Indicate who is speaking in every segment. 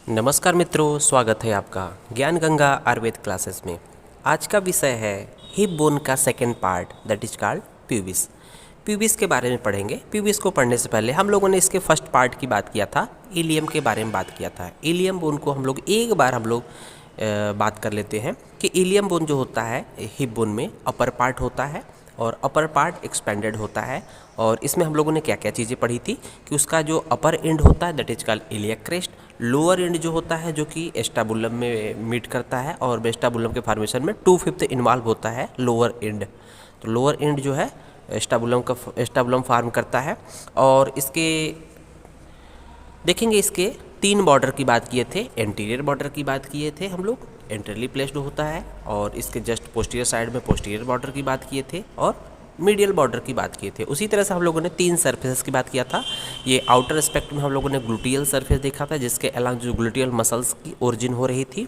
Speaker 1: नमस्कार मित्रों, स्वागत है आपका ज्ञान गंगा आयुर्वेद क्लासेस में। आज का विषय है हिप बोन का second part, that is called pubis. Pubis के बारे में पढ़ेंगे। प्यूबिस को पढ़ने से पहले हम लोगों ने इसके फर्स्ट पार्ट की बात किया था, इलियम के बारे में बात किया था। इलियम बोन को हम लोग एक बार बात कर लेते हैं कि इलियम बोन जो होता है हिप बोन में अपर पार्ट होता है और अपर पार्ट एक्सपेंडेड होता है। और इसमें हम लोगों ने क्या क्या चीज़ें पढ़ी थी कि उसका जो अपर एंड होता है that is called iliac crest, lower and जो होता है जो कि एस्टाबुलम में मीट करता है और एस्टाबुलम के फॉर्मेशन में 2/5 इन्वॉल्व होता है लोअर एंड। तो लोअर एंड जो है एस्टाबुलम फार्म करता है। और इसके देखेंगे इसके 3 बॉर्डर की बात किए थे। एंटीरियर बॉर्डर की बात किए थे हम लोग, एंटरली प्लेस्ड होता है, और इसके जस्ट पोस्टीरियर साइड में पोस्टीरियर बॉर्डर की बात किए थे और मीडियल बॉर्डर की बात किए थे। उसी तरह से हम लोगों ने 3 सरफेसेस की बात किया था। ये आउटर एस्पेक्ट में हम लोगों ने ग्लूटियल सरफेस देखा था जिसके अलग जो ग्लूटियल मसल्स की ओरिजिन हो रही थी।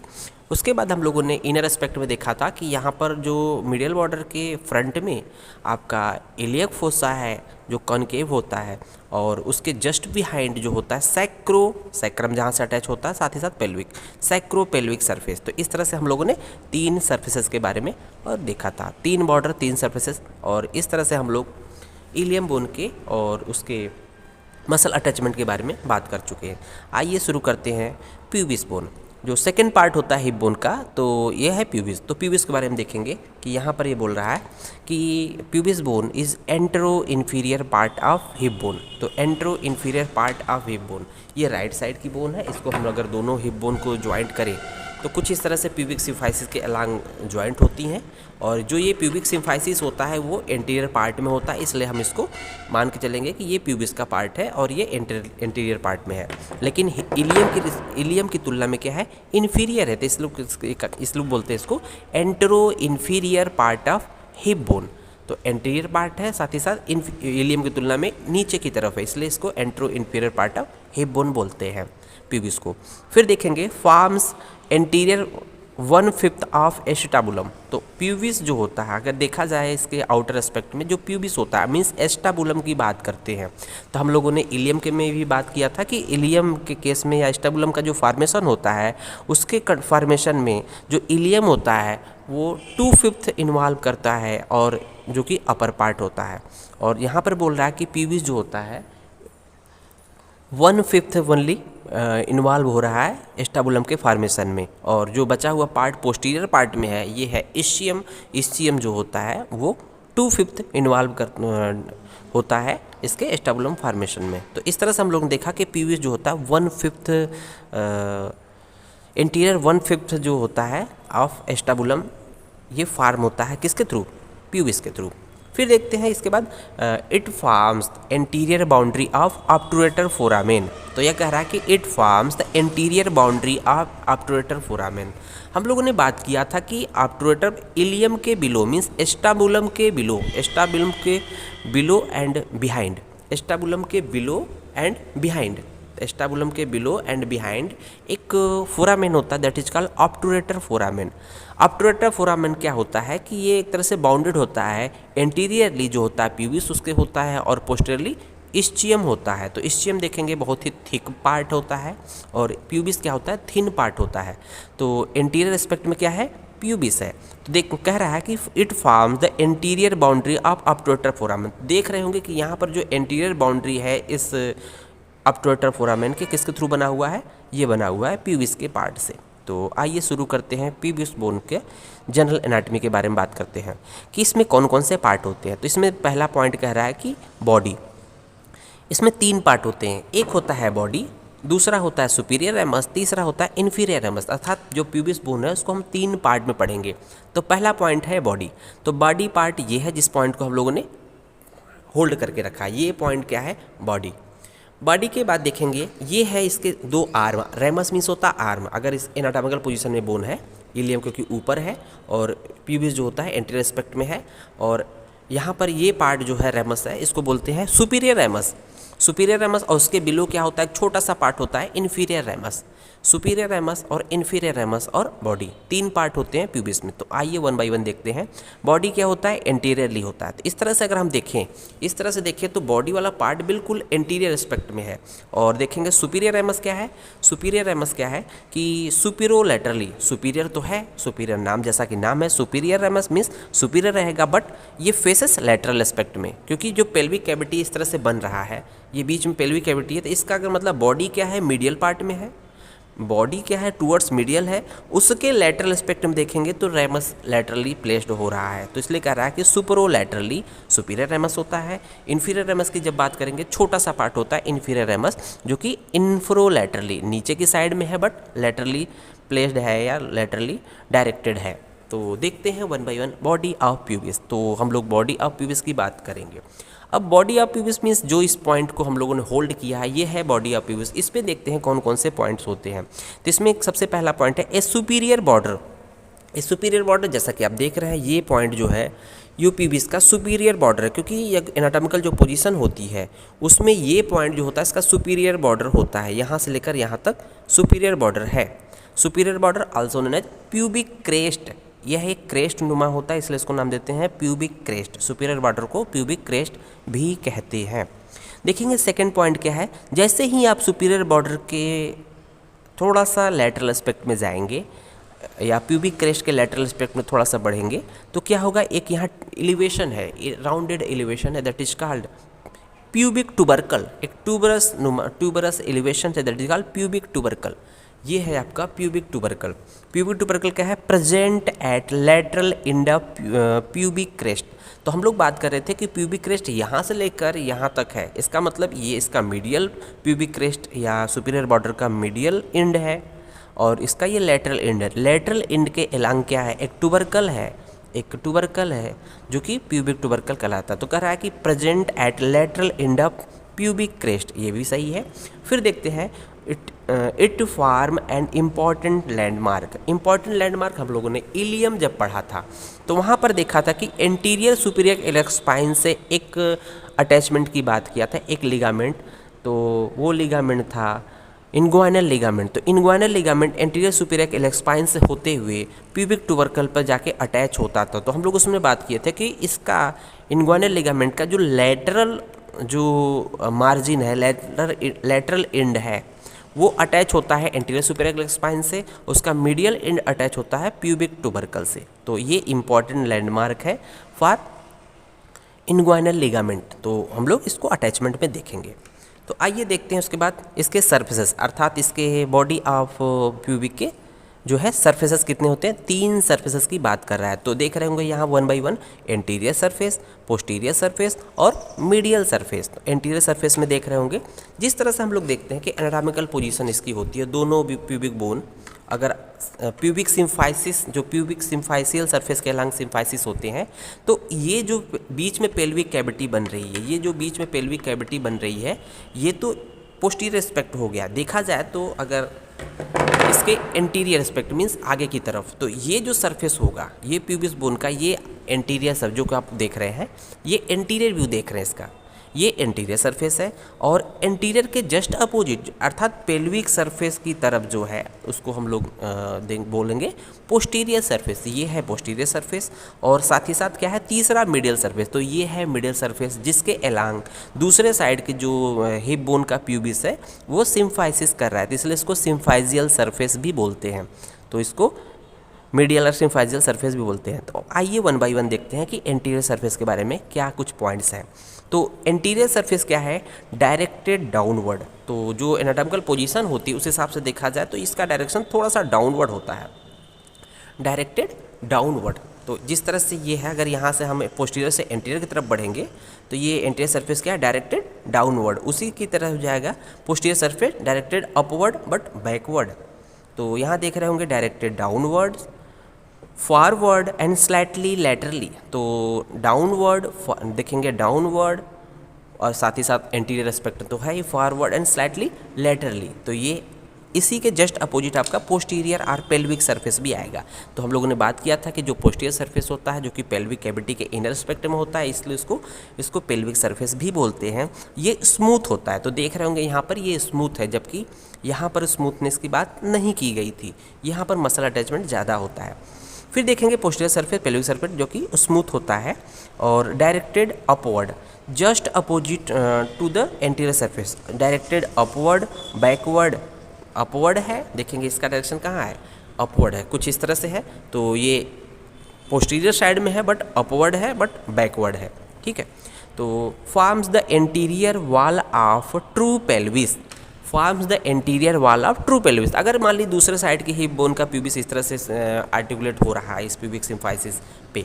Speaker 1: उसके बाद हम लोगों ने इनर एस्पेक्ट में देखा था कि यहाँ पर जो मीडियल बॉर्डर के फ्रंट में आपका इलियक फोसा है जो कॉनकेव होता है, और उसके जस्ट बिहाइंड जो होता है सैक्रम जहाँ से अटैच होता है, साथ ही साथ पेल्विक सैक्रो पेल्विक सरफेस। तो इस तरह से हम लोगों ने 3 सरफेसेस के बारे में और देखा था, 3 बॉर्डर 3 सरफेसेस। और इस तरह से हम लोग इलियम बोन के और उसके मसल अटैचमेंट के बारे में बात कर चुके हैं। आइए शुरू करते हैं प्यूबिस बोन। जो सेकंड पार्ट होता है हिप बोन का, तो ये है प्यूबिस। तो प्यूबिस के बारे में देखेंगे कि यहाँ पर ये बोल रहा है कि pubis bone is antero inferior part of hip bone. तो antero inferior part of hip bone, ये राइट साइड की बोन है। इसको हम अगर दोनों हिप बोन को ज्वाइंट करें तो कुछ इस तरह से प्यूबिक सिम्फाइसिस के अलॉन्ग ज्वाइंट होती हैं। और जो ये प्यूबिक सिम्फाइसिस होता है वो एंटीरियर पार्ट में होता है, इसलिए हम इसको मान के चलेंगे कि ये प्यूबिस का पार्ट है और ये एंटीरियर पार्ट में है। लेकिन इलियम की तुलना में क्या है, इन्फीरियर है। तो इसलिए बोलते हैं इसको antero inferior part of hip bone. तो एंटीरियर पार्ट है, साथ ही साथ इलियम की तुलना में नीचे की तरफ है, इसलिए इसको antero inferior part of hip bone बोलते हैं प्यूबिस को। फिर देखेंगे फॉर्म्स एंटीरियर 1/5 ऑफ एस्टाबुलम। तो प्यूबिस जो होता है, अगर देखा जाए इसके आउटर एस्पेक्ट में जो प्यूबिस होता है मीन्स एस्टाबुलम की बात करते हैं। तो हम लोगों ने इलियम के में भी बात किया था कि इलियम के केस में या एस्टाबुलम का जो फॉर्मेशन होता है उसके फॉर्मेशन में जो इलियम होता है वो 2/5 इन्वॉल्व करता है और जो कि अपर पार्ट होता है। और यहाँ पर बोल रहा है कि प्यूबिस जो होता है 1/5 ओनली इन्वॉल्व हो रहा है एस्टाबुलम के फॉर्मेशन में, और जो बचा हुआ पार्ट पोस्टीरियर पार्ट में है ये है इस्चियम जो होता है वो 2/5 इन्वॉल्व होता है इसके एस्टाबुलम फॉर्मेशन में। तो इस तरह से हम लोगों ने देखा कि प्यूबिस जो होता है 1/5 इंटीरियर 1/5 जो होता है ऑफ एस्टाबुलम ये फार्म होता है किसके थ्रू, प्यूबिस के थ्रू। फिर देखते हैं इसके बाद it forms anterior boundary of obturator foramen. तो यह कह रहा है कि it forms the anterior boundary of obturator foramen. हम लोगों ने बात किया था कि ऑब्टुरेटर इलियम के बिलो मीन्स एस्टाबुलम के बिलो एंड बिहाइंड, एस्टाबुलम के बिलो एंड बिहाइंड, एस्टाबुलम के बिलो एंड बिहाइंड एक फोरामेन होता है that is called obturator foramen. Obturator foramen क्या होता है कि ये एक तरह से बाउंडेड होता है, एंटीरियरली जो होता है प्यूबिस उसके होता है और पोस्टीरियरली इस्चियम होता है। तो इस्चियम देखेंगे बहुत ही थिक पार्ट होता है और प्यूबिस क्या होता है, थिन पार्ट होता है। तो एंटीरियर एस्पेक्ट में क्या है, प्यूबिस है। तो कह रहा है कि it forms the anterior boundary of obturator foramen. देख रहे होंगे कि यहाँ पर जो एंटीरियर बाउंड्री है इस ऑब्टुरेटर फोरामेन के किसके थ्रू बना हुआ है, ये बना हुआ है प्यूबिस के पार्ट से। तो आइए शुरू करते हैं प्यूबिस बोन के जनरल एनाटॉमी के बारे में बात करते हैं कि इसमें कौन कौन से पार्ट होते हैं। तो इसमें पहला पॉइंट कह रहा है कि बॉडी। इसमें 3 पार्ट होते हैं, एक होता है बॉडी, दूसरा होता है सुपीरियर रेमस, तीसरा होता है इन्फीरियर रेमस। अर्थात जो प्यूबिस बोन है उसको हम 3 पार्ट में पढ़ेंगे। तो पहला पॉइंट है बॉडी। तो बॉडी पार्ट ये है जिस पॉइंट को हम लोगों ने होल्ड करके रखा है, ये पॉइंट क्या है, बॉडी। बॉडी के बाद देखेंगे ये है इसके 2 आर्म, रेमस मीन्स होता है आर्म। अगर इस एनाटॉमिकल पोजीशन में बोन है, इलियम क्योंकि ऊपर है और प्यूबिस जो होता है एंटीरियर एस्पेक्ट में है, और यहाँ पर ये पार्ट जो है रेमस है इसको बोलते हैं सुपीरियर रेमस। सुपीरियर रेमस और उसके बिलो क्या होता है, एक छोटा सा पार्ट होता है इन्फीरियर रेमस। सुपीरियर रेमस और इन्फीरियर रेमस और बॉडी, 3 पार्ट होते हैं प्यूबिस में। तो आइए वन बाय वन देखते हैं। बॉडी क्या होता है, एंटीरियरली होता है। तो इस तरह से अगर हम देखें, इस तरह से देखें तो बॉडी वाला पार्ट बिल्कुल एंटीरियर एस्पेक्ट में है। और देखेंगे सुपीरियर रेमस क्या है, सुपीरियर रेमस क्या है कि सुपीरोलैटरली, सुपीरियर तो है, सुपीरियर नाम जैसा कि नाम है, सुपीरियर रेमस मीन्स सुपीरियर रहेगा, बट ये फेसेस लैटरल एस्पेक्ट में, क्योंकि जो पेल्विक कैविटी इस तरह से बन रहा है, ये बीच में पेल्विक कैविटी है, तो इसका अगर मतलब बॉडी क्या है, मीडियल पार्ट में है, बॉडी क्या है, टूवर्ड्स मीडियल है, उसके लैटरल एस्पेक्ट में देखेंगे तो रेमस लैटरली प्लेस्ड हो रहा है। तो इसलिए कह रहा है कि सुपरोलैटरली सुपीरियर रेमस होता है। इन्फीरियर रेमस की जब बात करेंगे, छोटा सा पार्ट होता है इन्फीरियर रेमस, जो कि इन्फ्रोलैटरली नीचे की साइड में है, बट लैटरली प्लेस्ड है या लैटरली डायरेक्टेड है। तो देखते हैं one by one body of pubis. तो हम लोग बॉडी ऑफ प्यूबिस की बात करेंगे। अब बॉडी ऑफ प्यूबिस मीन्स जो इस पॉइंट को हम लोगों ने होल्ड किया है, ये है बॉडी ऑफ प्यूबिस। इस पे देखते हैं कौन कौन से पॉइंट्स होते हैं। तो इसमें एक सबसे पहला पॉइंट है ए सुपीरियर बॉर्डर। ए सुपीरियर बॉर्डर जैसा कि आप देख रहे हैं, ये पॉइंट जो है यू प्यूबिस का सुपीरियर बॉर्डर है, क्योंकि ये एनाटॉमिकल जो पोजीशन होती है उसमें ये पॉइंट जो होता है इसका सुपीरियर बॉर्डर होता है। यहाँ से लेकर यहाँ तक सुपीरियर बॉर्डर है। Superior border also known as pubic crest, यह एक क्रेस्ट नुमा होता है, इसलिए इसको नाम देते हैं प्यूबिक क्रेस्ट। सुपीरियर बॉर्डर को प्यूबिक क्रेस्ट भी कहते हैं। देखेंगे सेकंड पॉइंट क्या है, जैसे ही आप सुपीरियर बॉर्डर के थोड़ा सा लैटरल एस्पेक्ट में जाएंगे या प्यूबिक क्रेस्ट के लैटरल एस्पेक्ट में थोड़ा सा बढ़ेंगे तो क्या होगा, एक यहाँ एलिवेशन है, राउंडेड एलिवेशन है, that is called pubic tubercle. एक ट्यूबरस एलिवेशन है, that is called pubic tubercle. ये है आपका प्यूबिक टूबरकल। प्यूबिक टूबरकल क्या है, present at lateral in the pubic crest. तो हम लोग बात कर रहे थे कि प्यूबिक क्रेस्ट यहाँ से लेकर यहाँ तक है, इसका मतलब ये इसका मीडियल प्यूबिक क्रेस्ट या सुपीरियर बॉर्डर का मीडियल एंड है, और इसका ये लैटरल एंड है। लैटरल एंड के एलांग क्या है, एक टूबरकल है, एक टूबरकल है जो कि प्यूबिक टूबरकल कहलाता है। तो कह रहा है कि present at lateral end of pubic crest, ये भी सही है। फिर देखते हैं it form an important landmark. Important landmark हम लोगों ने इलियम जब पढ़ा था तो वहाँ पर देखा था कि एंटीरियर सुपीरियर इलेक्ट स्पाइन से एक अटैचमेंट की बात किया था, एक लिगामेंट। तो वो लिगामेंट था इनग्वाइनल लिगामेंट। तो inguinal ligament anterior superior elect spine से होते हुए प्यूबिक टूबरकल पर जाके अटैच होता था। तो हम लोग उसमें बात किए थे कि इसका इनग्वाइनल लिगामेंट का जो लैटरल जो मार्जिन है, लैटरल एंड है, वो अटैच होता है एंटीरियर सुपीरियर इलेक्ट स्पाइन से, उसका मीडियल एंड अटैच होता है प्यूबिक टूबरकल से। तो ये इंपॉर्टेंट लैंडमार्क है फॉर इनग्वाइनल लिगामेंट। तो हम लोग इसको अटैचमेंट में देखेंगे। तो आइए देखते हैं उसके बाद इसके सरफेसेस, अर्थात इसके बॉडी ऑफ प्यूबिक के जो है सरफेसेस कितने होते हैं, 3 सरफेसेस की बात कर रहा है। तो देख रहे होंगे यहाँ one by one, anterior surface, posterior surface और मीडियल सरफेस। तो एंटीरियर सरफेस में देख रहे होंगे जिस तरह से हम लोग देखते हैं कि एनाटॉमिकल पोजीशन इसकी होती है, दोनों प्यूबिक बोन, अगर प्यूबिक सिम्फाइसिस, जो प्यूबिक सिम्फाइसियल सरफेस के अलग सिम्फाइसिस होते हैं, तो ये जो बीच में पेल्विक कैविटी बन रही है, ये जो बीच में पेल्विक कैविटी बन रही है, ये तो पोस्टीरियर एस्पेक्ट हो गया। देखा जाए तो अगर इसके एंटीरियर एस्पेक्ट मीन्स आगे की तरफ, तो ये जो सरफेस होगा ये प्यूबिस बोन का, ये एंटीरियर सरफेस जो कि आप देख रहे हैं, ये एंटीरियर व्यू देख रहे हैं इसका, ये एंटीरियर सरफेस है। और एंटीरियर के जस्ट अपोजिट अर्थात पेल्विक सरफेस की तरफ जो है उसको हम लोग बोलेंगे पोस्टीरियर सरफेस, ये है पोस्टीरियर सरफेस। और साथ ही साथ क्या है, तीसरा मीडियल सरफेस। तो ये है मीडियल सरफेस जिसके एलांग दूसरे साइड के जो हिप बोन का प्यूबिस है वो सिम्फाइसिस कर रहा है, तो इसलिए इसको सिम्फाइजियल सरफेस भी बोलते हैं। तो इसको मीडियल और सिम्फाइजियल सरफेस भी बोलते हैं। तो आइए वन बाय वन देखते हैं कि एंटीरियर सरफेस के बारे में क्या कुछ पॉइंट्स हैं। तो एंटीरियर सरफेस क्या है, डायरेक्टेड डाउनवर्ड। तो जो एनाटॉमिकल पोजीशन होती है उस हिसाब से देखा जाए तो इसका डायरेक्शन थोड़ा सा डाउनवर्ड होता है, डायरेक्टेड डाउनवर्ड। तो जिस तरह से ये है, अगर यहाँ से हम पोस्टीरियर से एंटीरियर की तरफ बढ़ेंगे तो ये एंटीरियर सरफेस क्या है, डायरेक्टेड डाउनवर्ड। उसी की तरह हो जाएगा posterior surface directed upward but backward. तो यहाँ देख रहे होंगे directed downward, forward and slightly laterally. तो डाउनवर्ड देखेंगे डाउनवर्ड, और साथ ही साथ एंटीरियर एस्पेक्ट तो है ही, फॉरवर्ड एंड स्लाइटली लैटरली। तो ये इसी के जस्ट अपोजिट आपका पोस्टीरियर और पेल्विक सरफेस भी आएगा। तो हम लोगों ने बात किया था कि जो पोस्टीरियर सरफेस होता है जो कि पेल्विक कैविटी के इनर एस्पेक्ट में होता है, इसलिए इसको पेल्विक सरफेस भी बोलते हैं। ये स्मूथ होता है, तो देख रहे होंगे यहाँ पर ये स्मूथ है, जबकि यहाँ पर स्मूथनेस की बात नहीं की गई थी, यहाँ पर मसल अटैचमेंट ज़्यादा होता है। फिर देखेंगे पोस्टीरियर सरफेस, पेल्विक सरफेस जो कि स्मूथ होता है और directed upward just opposite to the anterior surface, directed upward backward. Upward है, देखेंगे इसका डायरेक्शन कहाँ है, अपवर्ड है, कुछ इस तरह से है। तो ये पोस्टीरियर साइड में है बट अपवर्ड है बट बैकवर्ड है, ठीक है। तो forms the anterior wall of true pelvis, forms the anterior wall of true pelvis. अगर मान ली दूसरे साइड की हिप बोन का प्यूबिस इस तरह से आर्टिकुलेट हो रहा है इस प्यूबिक सिम्फाइसिस पे,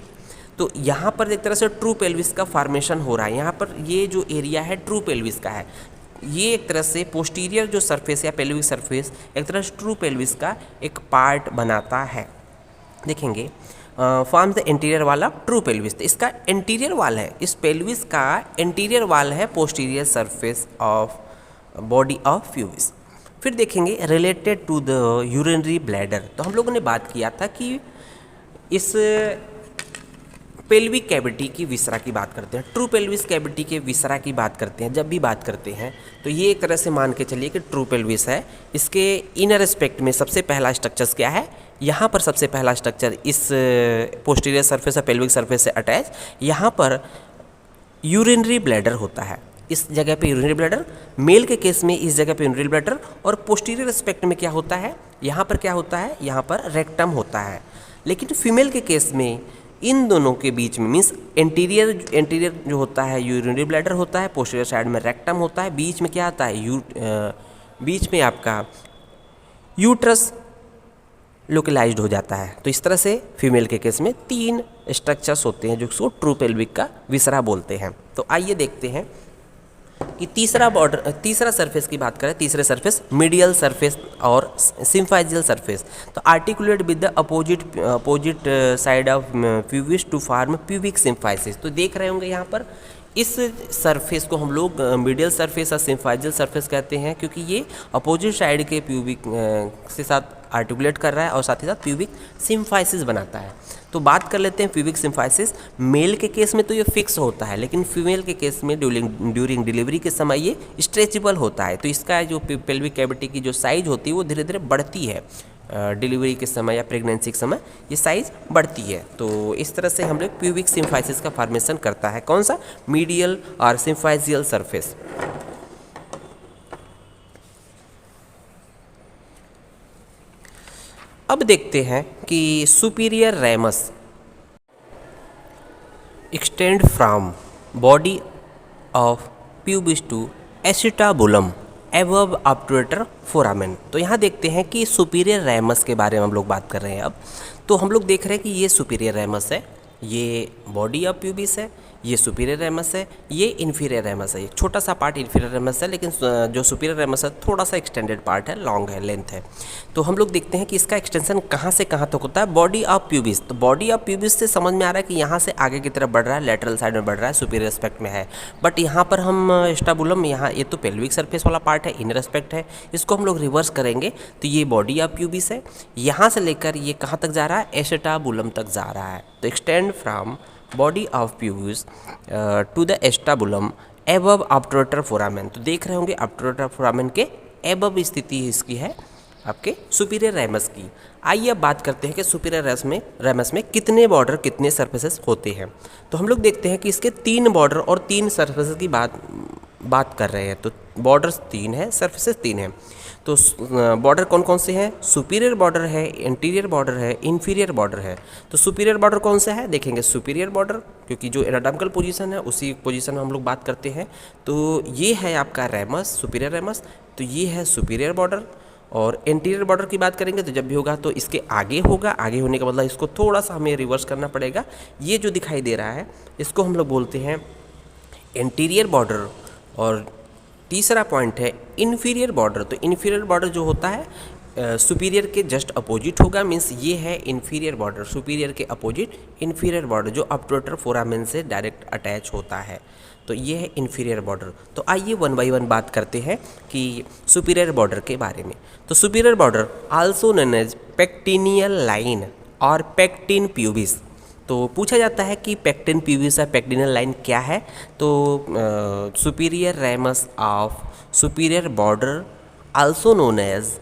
Speaker 1: तो यहाँ पर एक तरह से ट्रू पेल्विस का फॉर्मेशन हो रहा है। यहाँ पर ये जो एरिया है ट्रू पेल्विस का है, ये एक तरह से पोस्टीरियर जो सरफेस या पेल्विक सरफेस एक तरह से ट्रू पेल्विस का एक पार्ट बनाता है। देखेंगे forms the interior wall of true pelvis, तो इसका इंटीरियर वाल है, इस पेल्विस का इंटीरियर वाल है posterior surface of body of pubis. फिर देखेंगे related to the urinary bladder, तो हम लोगों ने बात किया था कि इस पेल्विक कैविटी की विसरा की बात करते हैं, ट्रू पेल्विस कैविटी के विसरा की बात करते हैं, जब भी बात करते हैं तो ये एक तरह से मान के चलिए कि ट्रू पेल्विस है। इसके इनर एस्पेक्ट में सबसे पहला स्ट्रक्चर क्या है, यहाँ पर सबसे पहला स्ट्रक्चर इस पोस्टीरियर सरफेस और पेल्विक सरफेस से अटैच, यहाँ पर यूरिनरी ब्लैडर होता है। इस जगह पे यूरिनरी ब्लैडर, मेल के केस में इस जगह पे यूरिनरी ब्लैडर, और पोस्टीरियर एस्पेक्ट में क्या होता है, यहाँ पर क्या होता है, यहाँ पर रेक्टम होता है। लेकिन फीमेल के केस में इन दोनों के बीच में मीन्स एंटीरियर जो होता है यूरिनरी ब्लैडर होता है, पोस्टीरियर साइड में रेक्टम होता है, बीच में क्या आता है बीच में आपका यूट्रस लोकलाइज्ड हो जाता है। तो इस तरह से फीमेल के केस में 3 स्ट्रक्चर्स होते हैं जो उसको ट्रू पेल्विक का विसरा बोलते हैं। तो आइए देखते हैं कि तीसरा सरफेस की बात करें, तीसरे सरफेस मीडियल सरफेस और सिम्फाइजियल सरफेस। तो articulate with the opposite side of pubis to form pubic symphysis. तो देख रहे होंगे यहाँ पर इस सरफेस को हम लोग मीडियल सरफेस और सिम्फाइजियल सरफेस कहते हैं, क्योंकि ये अपोजिट साइड के प्यूबिक से साथ आर्टिकुलेट कर रहा है और साथ ही साथ प्यूबिक सिम्फाइसिस बनाता है। तो बात कर लेते हैं प्यूबिक सिम्फाइसिस। मेल के केस में तो ये फिक्स होता है, लेकिन फीमेल के केस में ड्यूरिंग डिलीवरी के समय ये स्ट्रेचेबल होता है। तो इसका जो पेल्विक कैविटी की जो साइज होती है वो धीरे धीरे बढ़ती है, डिलीवरी के समय या प्रेगनेंसी के समय ये साइज बढ़ती है। तो इस तरह से हम लोग प्यूबिक सिम्फाइसिस का फॉर्मेशन करता है, कौन सा, मीडियल और सिम्फाइजियल सरफेस। अब देखते हैं कि superior ramus extend from body of pubis to acetabulum above obturator foramen. तो यहाँ देखते हैं कि सुपीरियर रेमस के बारे में हम लोग बात कर रहे हैं। अब तो हम लोग देख रहे हैं कि ये सुपीरियर रेमस है, ये बॉडी ऑफ प्यूबिस है, ये सुपीरियर रेमस है, ये इन्फीरियर रेमस है। एक छोटा सा पार्ट इन्फीरियर रेमस है, लेकिन जो सुपीरियर रेमस है थोड़ा सा एक्सटेंडेड पार्ट है, लॉन्ग है, लेंथ है। तो हम लोग देखते हैं कि इसका एक्सटेंशन कहाँ से कहाँ तक होता है, बॉडी ऑफ प्यूबिस। तो बॉडी ऑफ प्यूबिस से समझ में आ रहा है कि यहाँ से आगे की तरफ बढ़ रहा है, लेटरल साइड में बढ़ रहा है, सुपीरियर एस्पेक्ट में है। बट यहाँ पर हम एस्टाबुलम, यहाँ ये तो पेल्विक सरफेस वाला पार्ट है, इनर एस्पेक्ट है, इसको हम लोग रिवर्स करेंगे तो ये बॉडी ऑफ प्यूबिस है, यहाँ से लेकर ये कहाँ तक जा रहा है, एसिटाबुलम तक जा रहा है। तो extend from body of pubis to the acetabulum above obturator foramen. तो देख रहे होंगे ऑब्टुरेटर फोरामेन के एबव स्थिति इसकी है आपके सुपीरियर रेमस की। आइए अब बात करते हैं कि सुपीरियर रेमस में कितने बॉर्डर, कितने सरफेसेस होते हैं। तो हम लोग देखते हैं कि इसके 3 बॉर्डर और 3 सरफेसेस की बात कर रहे हैं। तो बॉर्डर्स 3 है, सरफेसेस 3 हैं। तो बॉर्डर कौन कौन से हैं, सुपीरियर बॉर्डर है, इंटीरियर बॉर्डर है, इन्फीरियर बॉर्डर है। तो सुपीरियर बॉर्डर कौन सा है, देखेंगे सुपीरियर बॉर्डर, क्योंकि जो एनाटॉमिकल पोजीशन है उसी पोजीशन में हम लोग बात करते हैं। तो ये है आपका रेमस, सुपीरियर रेमस, तो ये है सुपीरियर बॉर्डर। और इंटीरियर बॉर्डर की बात करेंगे तो जब भी होगा तो इसके आगे होगा, आगे होने का मतलब इसको थोड़ा सा हमें रिवर्स करना पड़ेगा। ये जो दिखाई दे रहा है इसको हम लोग बोलते हैं इंटीरियर बॉर्डर। और तीसरा पॉइंट है इन्फीरियर बॉर्डर। तो इन्फीरियर बॉर्डर जो होता है सुपीरियर के जस्ट अपोजिट होगा, मीन्स ये है इन्फीरियर बॉर्डर, सुपीरियर के अपोजिट इन्फीरियर बॉर्डर जो ऑब्टुरेटर फोरामेन से डायरेक्ट अटैच होता है। तो ये है इन्फीरियर बॉर्डर। तो आइए वन बाय वन बात करते हैं कि सुपीरियर बॉर्डर के बारे में। तो superior border also known as pectineal line और पेक्टिन प्यूबिस। तो पूछा जाता है कि पेक्टिन प्यूबिस या पेक्टिनियल लाइन क्या है। तो superior ramus of superior border also known as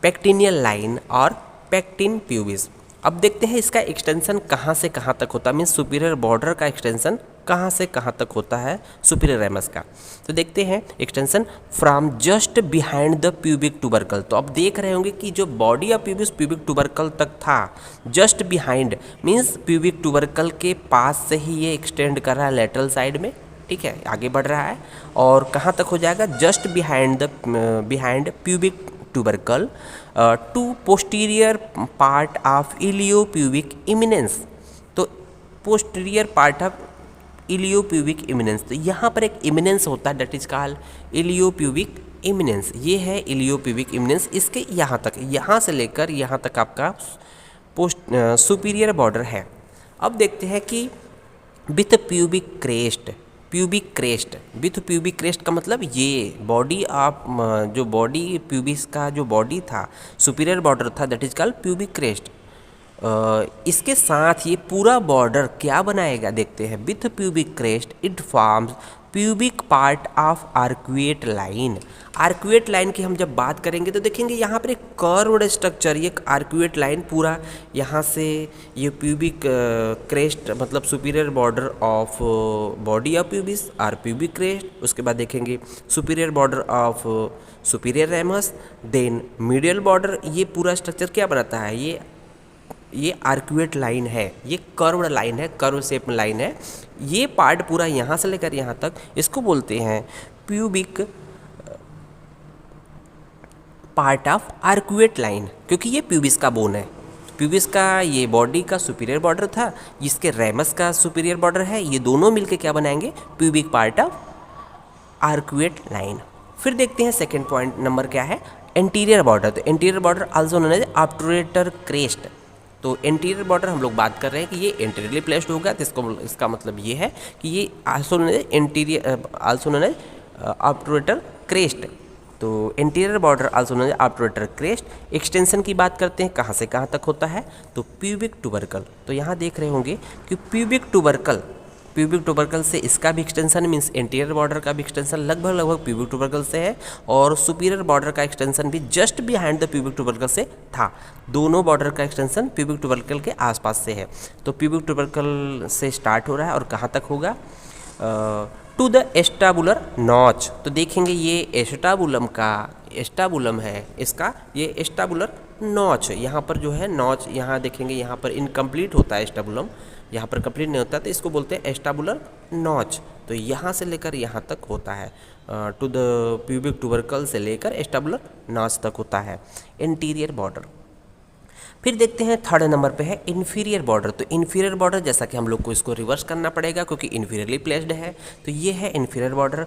Speaker 1: pectineal line और पेक्टिन प्यूबिस। अब देखते हैं इसका एक्सटेंशन कहाँ से कहाँ तक होता है, मीन्स सुपीरियर बॉर्डर का एक्सटेंशन कहाँ से कहाँ तक होता है सुपीरियर रेमस का। तो देखते हैं extension from just behind the pubic tubercle. तो अब देख रहे होंगे कि जो body of pubis pubic tubercle तक था, just behind means pubic tubercle के पास से ही ये एक्सटेंड कर रहा है लेटरल साइड में, ठीक है, आगे बढ़ रहा है। और कहाँ तक हो जाएगा, just behind pubic tubercle to posterior part of iliopubic eminence. तो posterior part of iliopubic eminence, तो यहाँ पर एक इमिनेंस होता है that is called iliopubic eminence. ये है इलियोप्यूबिक इमिनेंस, इसके यहाँ तक, यहाँ से लेकर यहाँ तक आपका सुपीरियर बॉर्डर है। अब देखते हैं कि with pubic crest, pubic crest with pubic crest का मतलब ये बॉडी आप जो बॉडी प्यूबिस का जो बॉडी था सुपीरियर बॉर्डर था that is called pubic crest. इसके साथ ये पूरा बॉर्डर क्या बनाएगा देखते हैं। With pubic crest it forms pubic part of arcuate line. Arcuate line की हम जब बात करेंगे तो देखेंगे यहाँ पर एक कर्व्ड स्ट्रक्चर, ये आर्क्वेट लाइन पूरा यहाँ से ये प्यूबिक क्रेस्ट मतलब superior border of body of pubis और प्यूबिक क्रेस्ट। उसके बाद देखेंगे superior border of superior ramus, then medial border. ये पूरा स्ट्रक्चर क्या बनाता है, ये आर्क्वेट लाइन है, ये कर्व्ड लाइन है, कर्व शेप में लाइन है। ये पार्ट पूरा यहाँ से लेकर यहाँ तक इसको बोलते हैं pubic part of arcuate line, क्योंकि ये प्यूबिस का बोन है। प्यूबिस का ये बॉडी का सुपीरियर बॉर्डर था, इसके रेमस का सुपीरियर बॉर्डर है, ये दोनों मिलके क्या बनाएंगे pubic part of arcuate line. फिर देखते हैं सेकेंड पॉइंट नंबर क्या है, एंटीरियर बॉर्डर। तो anterior border also known as obturator crest. तो एंटीरियर बॉर्डर हम लोग बात कर रहे हैं कि ये एंटीरियरली प्लेस्ड होगा, तो इसका मतलब ये है कि ये also known as anterior also known as obturator crest. तो anterior border also known as obturator crest. Extension की बात करते हैं कहाँ से कहाँ तक होता है, तो प्यूबिक ट्यूबरकल। तो यहाँ देख रहे होंगे कि प्यूबिक ट्यूबरकल से इसका भी एक्सटेंशन मीन्स एंटीरियर बॉर्डर का भी एक्सटेंशन लगभग प्यूबिक ट्यूबरकल से है, और सुपीरियर बॉर्डर का एक्सटेंशन भी just behind the pubic tubercle से था। दोनों बॉर्डर का एक्सटेंशन प्यूबिक ट्यूबरकल के आसपास से है। तो प्यूबिक ट्यूबरकल से स्टार्ट हो रहा है और कहाँ तक होगा, टू द एस्टाबुलर नॉच। तो देखेंगे ये एस्टाबुलम है इसका, ये एस्टाबुलर नॉच, यहाँ पर जो है नॉच, यहाँ देखेंगे यहाँ पर इनकम्प्लीट होता है एस्टाबुलम, यहाँ पर कंप्लीट नहीं होता, तो इसको बोलते हैं एस्टाबुलर नॉच। तो यहाँ से लेकर यहाँ तक होता है, टू द प्यूबिक ट्यूबरकल से लेकर एस्टाबुलर नॉच तक होता है इंटीरियर बॉर्डर। फिर देखते हैं थर्ड नंबर पे है इन्फीरियर बॉर्डर। तो इन्फीरियर बॉर्डर जैसा कि हम लोग को इसको रिवर्स करना पड़ेगा क्योंकि इन्फीरियरली प्लेस्ड है। तो ये है inferior border,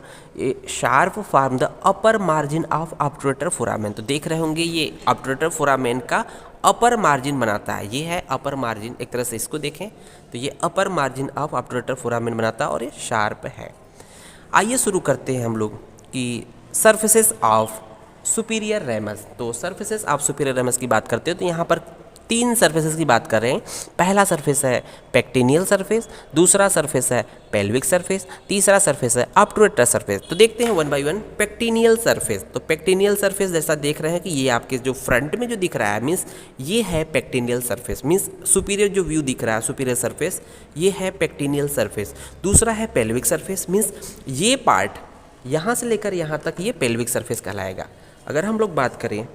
Speaker 1: sharp form the upper margin of obturator foramen. तो देख रहे होंगे ये ऑब्टूरेटर फोरामेन का अपर मार्जिन बनाता है, ये है अपर मार्जिन। एक तरह से इसको देखें तो ये अपर मार्जिन ऑफ ऑब्टूरेटर फोरामेन बनाता है और ये शार्प है। आइए शुरू करते हैं हम लोग कि सरफेसेस ऑफ सुपीरियर रेमस। तो सरफेसेस ऑफ सुपीरियर रेमस की बात करते हो तो यहाँ पर 3 सरफेसेस की बात कर रहे हैं। पहला सरफेस है पेक्टिनियल सरफेस, दूसरा सरफेस है पेल्विक सरफेस, तीसरा सरफेस है ऑब्टूरेटर सरफेस। तो देखते हैं वन बाय वन। पेक्टिनियल सरफेस, तो पेक्टिनियल सरफेस जैसा देख रहे हैं कि ये आपके जो फ्रंट में जो दिख रहा है मीन्स ये है पेक्टिनियल सरफेस, मीन्स सुपीरियर जो व्यू दिख रहा है सुपीरियर सरफेस ये है पेक्टिनियल सरफेस। दूसरा है पेल्विक सरफेस, मीन्स ये पार्ट यहाँ से लेकर यहाँ तक ये पेल्विक सरफेस कहलाएगा। अगर हम लोग बात करें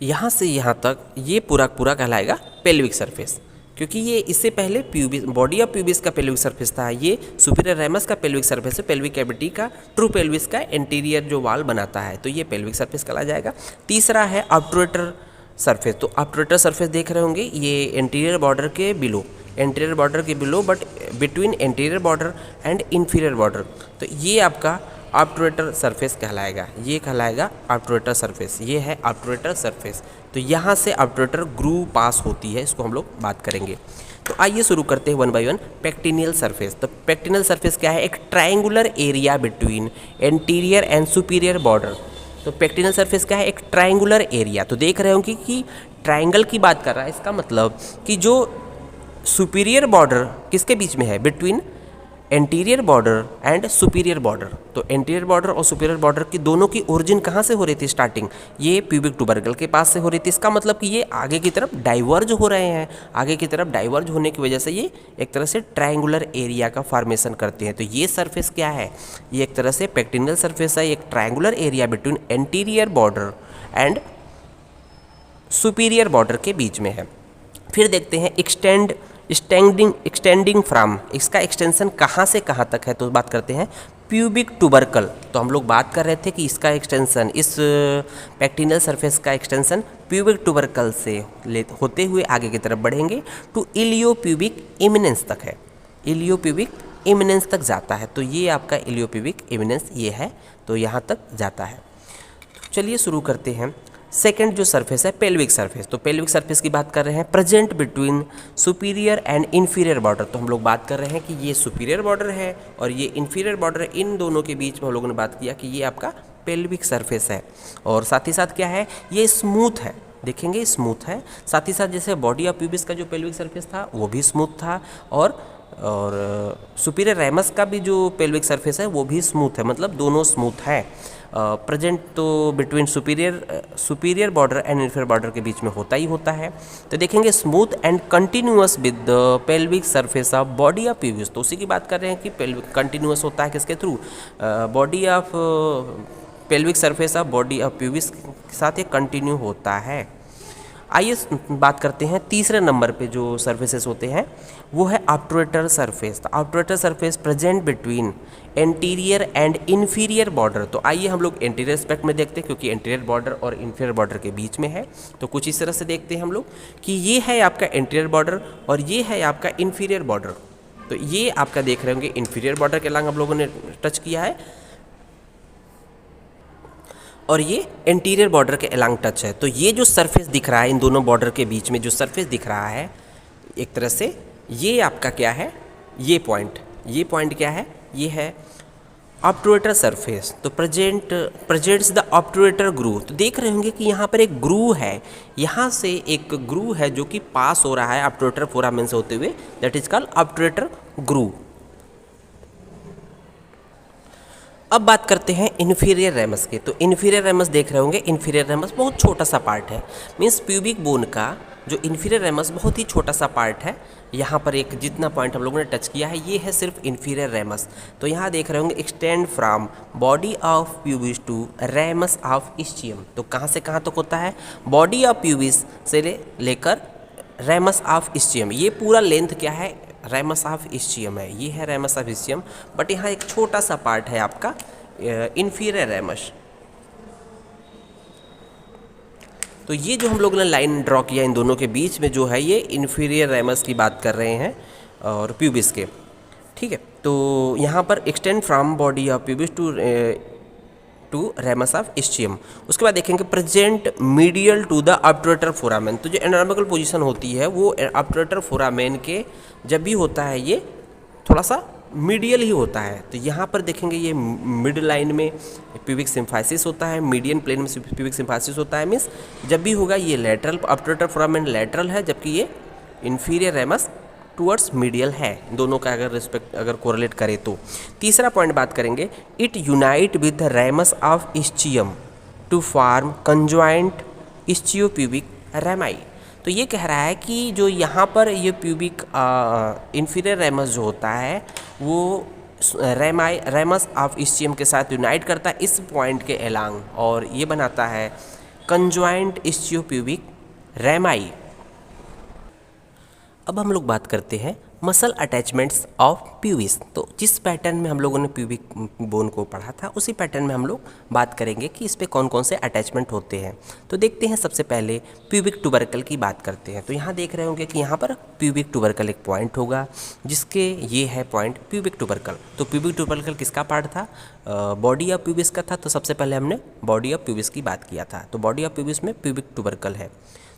Speaker 1: यहाँ से यहाँ तक ये पूरा कहलाएगा पेल्विक सरफेस, क्योंकि ये इससे पहले प्यूबिस बॉडी ऑफ प्यूबिस का पेल्विक सरफेस था, ये सुपीरियर रेमस का पेल्विक सरफेस है, पेल्विक कैविटी का ट्रू पेल्विस का इंटीरियर जो वाल बनाता है, तो ये पेल्विक सरफेस कहला जाएगा। तीसरा है ऑब्टूरेटर सरफेस। तो ऑब्टूरेटर सरफेस देख रहे होंगे ये इंटीरियर बॉर्डर के below but between interior border and inferior border. तो ये आपका ऑब्टूरेटर सरफेस कहलाएगा, ये कहलाएगा ऑब्टूरेटर सरफेस, ये है ऑब्टूरेटर सरफेस। तो यहाँ से ऑब्टूरेटर ग्रूव पास होती है, इसको हम लोग बात करेंगे। तो आइए शुरू करते हैं वन बाय वन। पेक्टिनियल सरफेस, तो पेक्टिनियल सरफेस क्या है? एक triangular area between anterior and superior border. तो पेक्टिनियल सरफेस क्या है? एक ट्रायंगुलर एरिया। तो देख रहे होंगे कि ट्रायंगल की बात कर रहा है, इसका मतलब कि जो सुपीरियर बॉर्डर किसके बीच में है? Between anterior border and superior border. तो एंटीरियर बॉर्डर और सुपीरियर बॉर्डर की दोनों की ओरिजिन कहाँ से हो रही थी? स्टार्टिंग ये प्यूबिक टुबरकल के पास से हो रही थी। इसका मतलब कि ये आगे की तरफ डाइवर्ज हो रहे हैं। आगे की तरफ डाइवर्ज होने की वजह से ये एक तरह से ट्रायंगुलर एरिया का फॉर्मेशन करते हैं। तो ये सरफेस क्या है? ये एक तरह से पेक्टिनियल सरफेस है, एक triangular area between anterior border and superior border के बीच में है। फिर देखते हैं एक्सटेंडिंग फ्रॉम, इसका एक्सटेंशन कहाँ से कहाँ तक है? तो बात करते हैं प्यूबिक टुबरकल। तो हम लोग बात कर रहे थे कि इसका एक्सटेंशन, इस पेक्टिनियल सरफेस का एक्सटेंशन प्यूबिक टुबरकल से होते हुए आगे की तरफ बढ़ेंगे टू इलियोप्यूबिक इमिनेंस तक है। इलियोप्यूबिक इमिनेंस तक जाता है। तो ये आपका इलियोप्यूबिक इमिनेंस ये है, तो यहाँ तक जाता है। तो चलिए शुरू करते हैं। सेकेंड जो सरफेस है पेल्विक सरफेस। तो पेल्विक सरफेस की बात कर रहे हैं present between superior and inferior border. तो हम लोग बात कर रहे हैं कि ये सुपीरियर बॉर्डर है और ये इन्फीरियर बॉर्डर, इन दोनों के बीच में हम लोगों ने बात किया कि ये आपका पेल्विक सरफेस है। और साथ ही साथ क्या है? ये स्मूथ है, देखेंगे स्मूथ है। साथ ही साथ जैसे बॉडी ऑफ प्यूबिस का जो पेल्विक सरफेस था वो भी स्मूथ था, और सुपीरियर रेमस का भी जो पेल्विक सरफेस है वो भी स्मूथ है, मतलब दोनों स्मूथ है। प्रेजेंट तो between superior border and inferior border के बीच में होता ही होता है। तो देखेंगे smooth and continuous with the pelvic surface of body of pubis. तो उसी की बात कर रहे हैं कि पेल्विक कंटिन्यूअस होता है किसके through? Body of pelvic surface of body of pubis के साथ ये कंटिन्यू होता है। आइए बात करते हैं तीसरे नंबर पे जो सर्फेसेस होते हैं वो है ऑब्टूरेटर सरफेस। तो obturator surface present between anterior and inferior border. तो आइए हम लोग एंटीरियर एस्पेक्ट में देखते हैं, क्योंकि एंटीरियर बॉर्डर और इन्फीरियर बॉर्डर के बीच में है। तो कुछ इस तरह से देखते हैं हम लोग कि ये है आपका एंटीरियर बॉर्डर और ये है आपका इन्फीरियर बॉर्डर। तो ये आपका देख रहे होंगे इन्फीरियर बॉर्डर के अलग हम लोगों ने टच किया है, और ये एंटीरियर बॉर्डर के अलांग टच है। तो ये जो सरफेस दिख रहा है इन दोनों बॉर्डर के बीच में जो सरफेस दिख रहा है, एक तरह से ये आपका क्या है? ये पॉइंट क्या है? ये है ऑब्टूरेटर सरफेस। तो प्रेजेंट्स द ऑब्टूरेटर ग्रूव। तो देख रहे होंगे कि यहाँ पर एक ग्रूव है, यहाँ से एक ग्रूव है जो कि पास हो रहा है ऑब्टूरेटर फोरामेन से होते हुए, that is called obturator groove. अब बात करते हैं इन्फीरियर रेमस के। तो इन्फीरियर रेमस देख रहे होंगे, इन्फीरियर रेमस बहुत छोटा सा पार्ट है, मीन्स प्यूबिक बोन का जो इन्फीरियर रेमस बहुत ही छोटा सा पार्ट है। यहाँ पर एक जितना पॉइंट हम लोगों ने टच किया है ये है सिर्फ इन्फीरियर रेमस। तो यहाँ देख रहे होंगे extend from body of pubis to ramus of ischium. तो कहाँ से कहाँ तक होता है? बॉडी ऑफ प्यूबिस से लेकर रेमस ऑफ इस्चियम। ये पूरा लेंथ क्या है? रेमस ऑफ इस्चियम है, ये है रेमस ऑफ इस्चियम। बट यहाँ एक छोटा सा पार्ट है आपका इन्फीरियर रेमस। तो ये जो हम लोग ने लाइन ड्रॉ किया इन दोनों के बीच में जो है ये इन्फीरियर रेमस की बात कर रहे हैं और प्यूबिस के, ठीक है। तो यहाँ पर extend from body of pubis to ramus of ischium. उसके बाद देखेंगे present medial to the obturator foramen. तो जो एनाटॉमिकल पोजीशन होती है वो ऑब्टूरेटर फोरामेन के जब भी होता है ये थोड़ा सा मीडियल ही होता है। तो यहाँ पर देखेंगे ये मिड लाइन में प्यूबिक सिम्फाइसिस होता है, मीडियन प्लेन में प्यूबिक सिम्फाइसिस होता है। मीन्स जब भी होगा ये लेटरल, ऑब्टूरेटर फोरामेन लेटरल है, जबकि ये इन्फीरियर रेमस टूवर्ड्स मीडियल है। दोनों का अगर कोरिलेट करें तो। तीसरा पॉइंट बात करेंगे, it unite with the ramus of ischium to form conjoint ischiopubic rami. तो ये कह रहा है कि जो यहाँ पर ये प्यूबिक इन्फीरियर रेमस जो होता है वो रेमस ऑफ इस्चियम के साथ यूनाइट करता है इस पॉइंट के एलांग, और ये बनाता है कंजॉइंट इस्चियोप्यूबिक रेमाई। अब हम लोग बात करते हैं मसल अटैचमेंट्स ऑफ प्यूबिस। तो जिस पैटर्न में हम लोगों ने प्यूबिक बोन को पढ़ा था उसी पैटर्न में हम लोग बात करेंगे कि इस पे कौन कौन से अटैचमेंट होते हैं। तो देखते हैं, सबसे पहले प्यूबिक ट्यूबरकल की बात करते हैं। तो यहाँ देख रहे होंगे कि यहाँ पर प्यूबिक ट्यूबरकल एक पॉइंट होगा, जिसके ये है पॉइंट प्यूबिक ट्यूबरकल। तो प्यूबिक ट्यूबरकल किसका पार्ट था? बॉडी ऑफ प्यूबिस का था। तो सबसे पहले हमने बॉडी ऑफ प्यूबिस की बात किया था। तो बॉडी ऑफ प्यूबिस में प्यूबिक ट्यूबरकल है।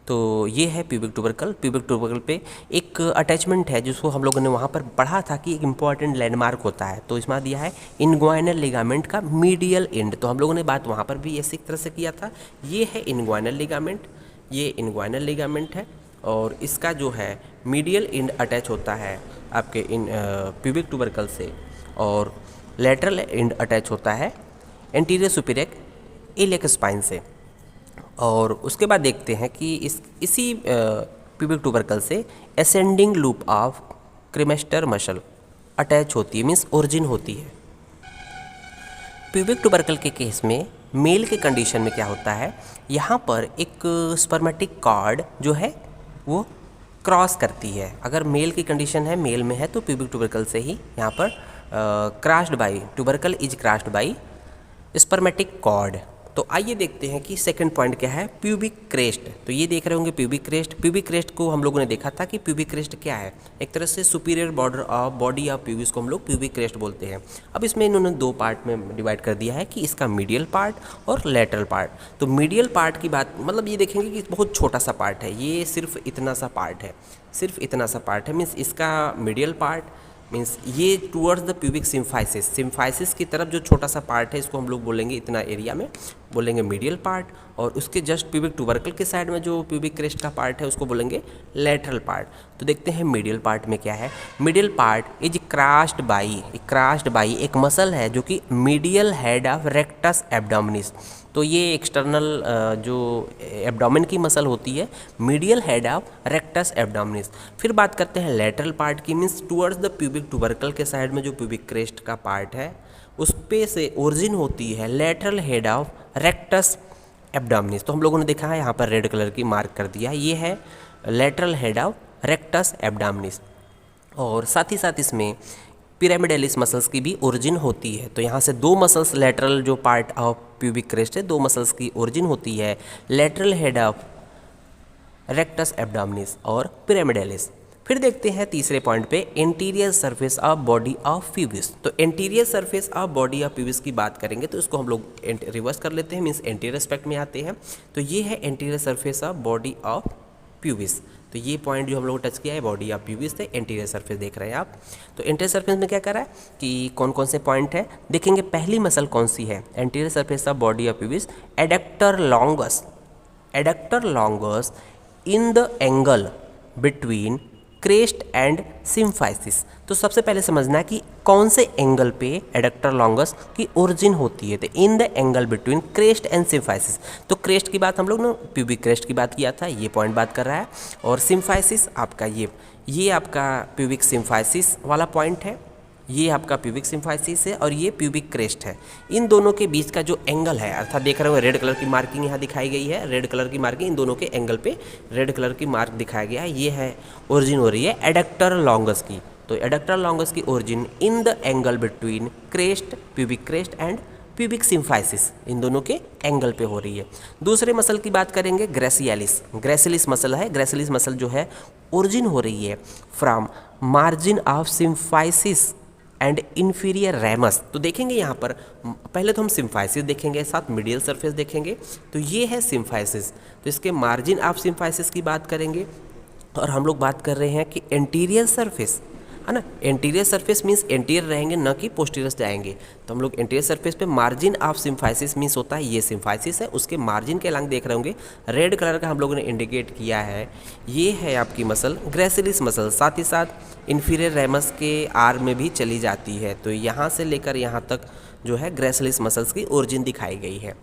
Speaker 1: तो ये है प्यूबिक ट्यूबरकल। प्यूबिक ट्यूबरकल पे एक अटैचमेंट है जिसको हम लोगों ने वहाँ पर पढ़ा था कि एक इंपॉर्टेंट लैंडमार्क होता है। तो इसमें दिया है इनग्वाइनल लिगामेंट का मीडियल एंड। तो हम लोगों ने बात वहाँ पर भी इसी तरह से किया था। ये है इनग्वाइनल लिगामेंट, ये इनग्वाइनल लिगामेंट है और इसका जो है मीडियल एंड अटैच होता है आपके इन प्यूबिक ट्यूबरकल से, और लेटरल एंड अटैच होता है एंटीरियर सुपीरियर इलियक स्पाइन से। और उसके बाद देखते हैं कि इसी प्यूबिक ट्यूबरकल से ascending loop of cremaster muscle attach होती है, मीन्स ओरिजिन होती है। प्यूबिक ट्यूबरकल के केस में मेल के कंडीशन में क्या होता है, यहाँ पर एक स्पर्मेटिक कॉर्ड जो है वो क्रॉस करती है। अगर मेल की कंडीशन है, मेल में है, तो प्यूबिक ट्यूबरकल से ही यहाँ पर crossed by tubercle is crossed by spermatic cord. तो आइए देखते हैं कि सेकंड पॉइंट क्या है, प्यूबिक क्रेस्ट। तो ये देख रहे होंगे प्यूबिक क्रेस्ट। प्यूबिक क्रेस्ट को हम लोगों ने देखा था कि प्यूबिक क्रेस्ट क्या है, एक तरह से superior border of body of pubis को हम लोग प्यूबिक क्रेस्ट बोलते हैं। अब इसमें इन्होंने दो पार्ट में डिवाइड कर दिया है कि इसका मीडियल पार्ट और लेटरल पार्ट। तो मीडियल पार्ट की बात मतलब ये देखेंगे कि बहुत छोटा सा पार्ट है, ये सिर्फ इतना सा पार्ट है, सिर्फ इतना सा पार्ट है। मीन्स इसका मीडियल पार्ट मीन्स ये towards the pubic symphysis, symphysis की तरफ जो छोटा सा पार्ट है इसको हम लोग बोलेंगे, इतना एरिया में बोलेंगे मीडियल पार्ट। और उसके जस्ट प्यूबिक ट्यूबरकल के साइड में जो प्यूबिक क्रेस्ट का पार्ट है उसको बोलेंगे लेटरल पार्ट। तो देखते हैं मीडियल पार्ट में क्या है। Medial part is crossed by एक मसल है जो कि medial head of rectus abdominis. तो ये एक्सटर्नल जो एब्डोमेन की मसल होती है, medial head of rectus abdominis. फिर बात करते हैं लेटरल पार्ट की, means towards the pubic tubercle के साइड में जो प्यूबिक क्रेस्ट का पार्ट है उस पे से ओरिजिन होती है lateral head of rectus abdominis. तो हम लोगों ने देखा है यहाँ पर रेड कलर की मार्क कर दिया है, ये है lateral head of rectus abdominis. और साथ ही साथ इसमें पिरामिडालिस मसल्स की भी ओरिजिन होती है। तो यहाँ से दो मसल्स, लेटरल जो पार्ट ऑफ प्यूबिक क्रेस्ट है, दो मसल्स की ओरिजिन होती है lateral head of rectus abdominis और पिरामिडालिस। फिर देखते हैं तीसरे पॉइंट पे anterior surface of body of pubis. तो anterior surface of body of pubis की बात करेंगे तो इसको हम लोग रिवर्स कर लेते हैं, मीन्स एंटीरियर एस्पेक्ट में आते हैं। तो ये है anterior surface of body of pubis. तो ये पॉइंट जो हम लोग टच किया है बॉडी ऑफ प्यूबिस से एंटीरियर सरफेस देख रहे हैं आप। तो एंटीरियर सरफेस में क्या कर रहा है कि कौन कौन से पॉइंट है देखेंगे। पहली मसल कौन सी है anterior surface of body of pubis, adductor longus in the angle between crest and symphysis. तो सबसे पहले समझना है कि कौन से एंगल पे एडक्टर लॉन्गस की ओरिजिन होती है। तो इन the angle between crest and symphysis. तो क्रेस्ट की बात हम लोग ने प्यूबिक क्रेस्ट की बात किया था, ये पॉइंट बात कर रहा है। और सिम्फाइसिस आपका ये आपका प्यूबिक सिम्फाइसिस वाला पॉइंट है, ये आपका प्यूबिक सिम्फाइसिस है और ये प्यूबिक क्रेस्ट है। इन दोनों के बीच का जो एंगल है, अर्थात देख रहे हो रेड कलर की मार्किंग यहाँ दिखाई गई है, रेड कलर की मार्किंग इन दोनों के एंगल पे रेड कलर की मार्क दिखाया गया है, ये है ओरिजिन हो रही है एडक्टर लॉन्गस की। तो एडक्टर लॉन्गस की origin in the angle between crest, pubic crest and pubic symphysis, इन दोनों के एंगल पे हो रही है। दूसरे मसल की बात करेंगे ग्रेसिलिस मसल है। ग्रेसिलिस मसल जो है ओरिजिन हो रही है from margin of symphysis and inferior ramus. तो देखेंगे यहाँ पर पहले तो हम सिम्फाइसिस देखेंगे, साथ मीडियल सरफेस देखेंगे। तो ये है सिम्फाइसिस, तो इसके मार्जिन ऑफ सिम्फाइसिस की बात करेंगे। और हम लोग बात कर रहे हैं कि एंटीरियर सरफेस है ना, एंटीरियर सरफेस मीन्स एंटीरियर रहेंगे न कि पोस्टीरियर जाएंगे। तो हम लोग एंटीरियर सरफेस पे मार्जिन ऑफ सिम्फाइसिस मीन्स होता है ये सिम्फाइसिस है, उसके मार्जिन के अलग देख रहे होंगे रेड कलर का हम लोगों ने इंडिकेट किया है, ये है आपकी मसल ग्रेसिलिस मसल। साथ ही साथ इंफीरियर रेमस के आर में भी चली जाती है। तो यहाँ से लेकर यहाँ तक जो है ग्रेसिलिस मसल्स की ओरिजिन दिखाई गई है।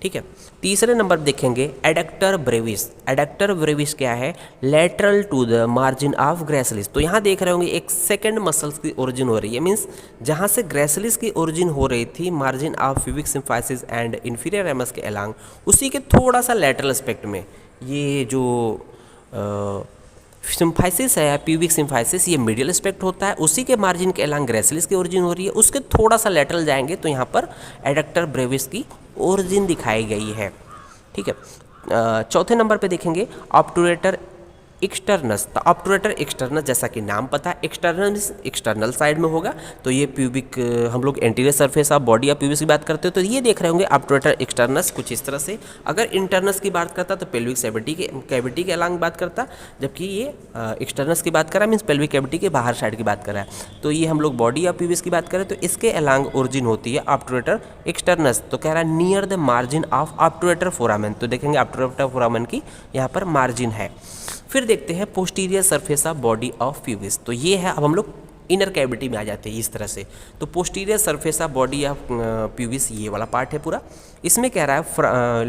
Speaker 1: ठीक है, तीसरे नंबर देखेंगे एडक्टर ब्रेविस। एडक्टर ब्रेविस क्या है, lateral to the margin of gracilis. तो यहाँ देख रहे होंगे एक सेकंड मसल्स की ओरिजिन हो रही है, मीन्स जहाँ से ग्रेसिलिस की ओरिजिन हो रही थी margin of pubic symphysis and inferior ramus के अलांग, उसी के थोड़ा सा लेटरल एस्पेक्ट में ये जो सिम्फाइसिस है, प्यूबिक सिम्फाइसिस, ये मीडियल एस्पेक्ट होता है, उसी के मार्जिन के अलॉन्ग ग्रेसिलिस की ओरिजिन हो रही है। उसके थोड़ा सा लेटरल जाएंगे तो यहाँ पर एडक्टर ब्रेविस की ओरिजिन दिखाई गई है। ठीक है, चौथे नंबर पे देखेंगे ऑब्टूरेटर एक्सटर्नस। तो ऑब्टूरेटर एक्सटर्नस जैसा कि नाम पता है, एक्सटर्नस एक्सटर्नल साइड में होगा। तो ये प्यूबिक, हम लोग anterior surface of body of pubis की बात करते हो तो ये देख रहे होंगे ऑब्टूरेटर एक्सटर्नस कुछ इस तरह से। अगर इंटरनस की बात करता तो पेल्विक कैविटी के अलॉन्ग बात करता, जबकि ये एक्सटर्नस की बात कर रहा है, मीन्स पेल्विक कैविटी के बाहर साइड की बात कर रहा है। तो ये हम लोग बॉडी ऑफ प्यूबिस की बात करें तो इसके अलॉन्ग ओरिजिन होती है ऑब्टूरेटर एक्सटर्नस। तो कह रहा है near the margin of obturator foramen. तो देखेंगे ऑब्टूरेटर फोरामेन की यहाँ पर मार्जिन है। फिर देखते हैं posterior surface of body of pubis. तो ये है, अब हम लोग इनर कैविटी में आ जाते हैं इस तरह से। तो posterior surface of body of pubis ये वाला पार्ट है पूरा। इसमें कह रहा है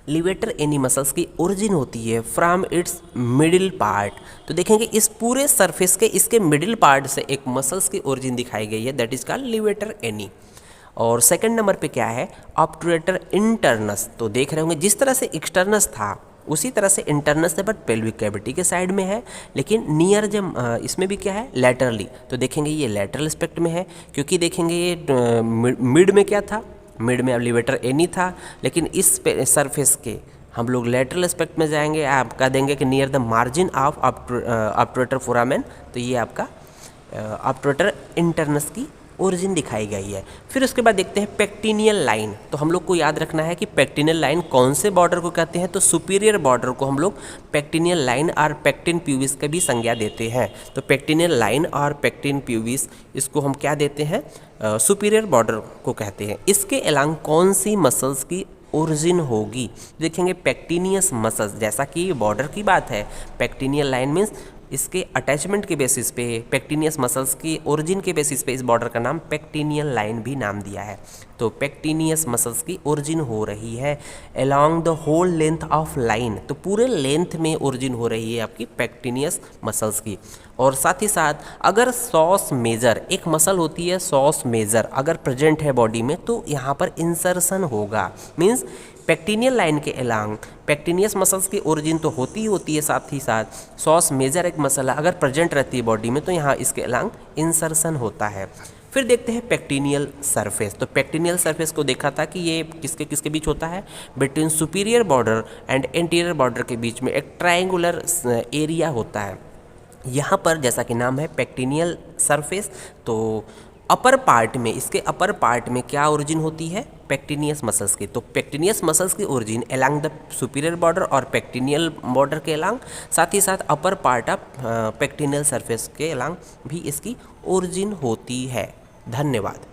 Speaker 1: लिवेटर एनी मसल्स की ओरिजिन होती है फ्रॉम इट्स मिडिल पार्ट। तो देखेंगे इस पूरे सरफेस के इसके मिडिल पार्ट से एक मसल्स की ओरिजिन दिखाई गई है, that is called levator any. और सेकंड नंबर पे क्या है, ऑब्टूरेटर इंटरनस। तो देख रहे होंगे जिस तरह से एक्सटर्नस था उसी तरह से इंटरनस है, बट पेल्विक कैविटी के साइड में है, लेकिन नियर जब इसमें भी क्या है लैटरली। तो देखेंगे ये लैटरल एस्पेक्ट में है, क्योंकि देखेंगे ये मिड में क्या था, मिड में अब लिवेटर एनी था, लेकिन इस सरफेस के हम लोग लैटरल एस्पेक्ट में जाएंगे, आप कह देंगे कि near the margin of obturator foramen. तो ये आपका ऑब्टूरेटर इंटरनस की ओरिजिन दिखाई गई है। फिर उसके बाद देखते हैं पेक्टिनियल लाइन। तो हम लोग को याद रखना है कि पेक्टिनियल लाइन कौन से बॉर्डर को कहते हैं। तो सुपीरियर बॉर्डर को हम लोग पेक्टिनियल लाइन और पेक्टिन प्यूबिस का भी संज्ञा देते हैं। तो पेक्टिनियल लाइन और पेक्टिन प्यूबिस इसको हम क्या देते हैं, सुपीरियर बॉर्डर को कहते हैं। इसके अलॉन्ग कौन सी मसल्स की ओरिजिन होगी, देखेंगे पेक्टिनियस मसल्स। जैसा कि बॉर्डर की बात है, पेक्टिनियल लाइन मीन्स इसके अटैचमेंट के बेसिस पे, पेक्टिनियस मसल्स की ओरिजिन के बेसिस पे इस बॉर्डर का नाम पेक्टिनियल लाइन भी नाम दिया है। तो पेक्टिनियस मसल्स की ओरिजिन हो रही है along the whole length of line. तो पूरे लेंथ में ओरिजिन हो रही है आपकी पेक्टिनियस मसल्स की। और साथ ही साथ अगर सॉस मेजर, एक मसल होती है सॉस मेजर, अगर प्रेजेंट है बॉडी में तो यहाँ पर इंसर्शन होगा। मीन्स पेक्टिनियल लाइन के अलॉन्ग पेक्टिनियस मसल्स की ओरिजिन तो होती ही होती है, साथ ही साथ सॉस मेजर एक मसल है, अगर प्रेजेंट रहती है बॉडी में तो यहाँ इसके अलॉन्ग इंसर्शन होता है। फिर देखते हैं पेक्टिनियल सरफेस। तो पेक्टिनियल सरफेस को देखा था कि ये किसके किसके बीच होता है, between superior border and anterior border के बीच में एक ट्रायंगुलर एरिया होता है। यहाँ पर जैसा कि नाम है पेक्टिनियल सरफेस, तो अपर पार्ट में, इसके अपर पार्ट में क्या ओरिजिन होती है, पेक्टिनियस मसल्स की। तो पेक्टिनियस मसल्स की origin along the superior border और पेक्टिनियल बॉर्डर के अलॉन्ग, साथ ही साथ अपर पार्ट ऑफ पेक्टिनियल सरफेस के अलॉन्ग भी इसकी ओरिजिन होती है। धन्यवाद।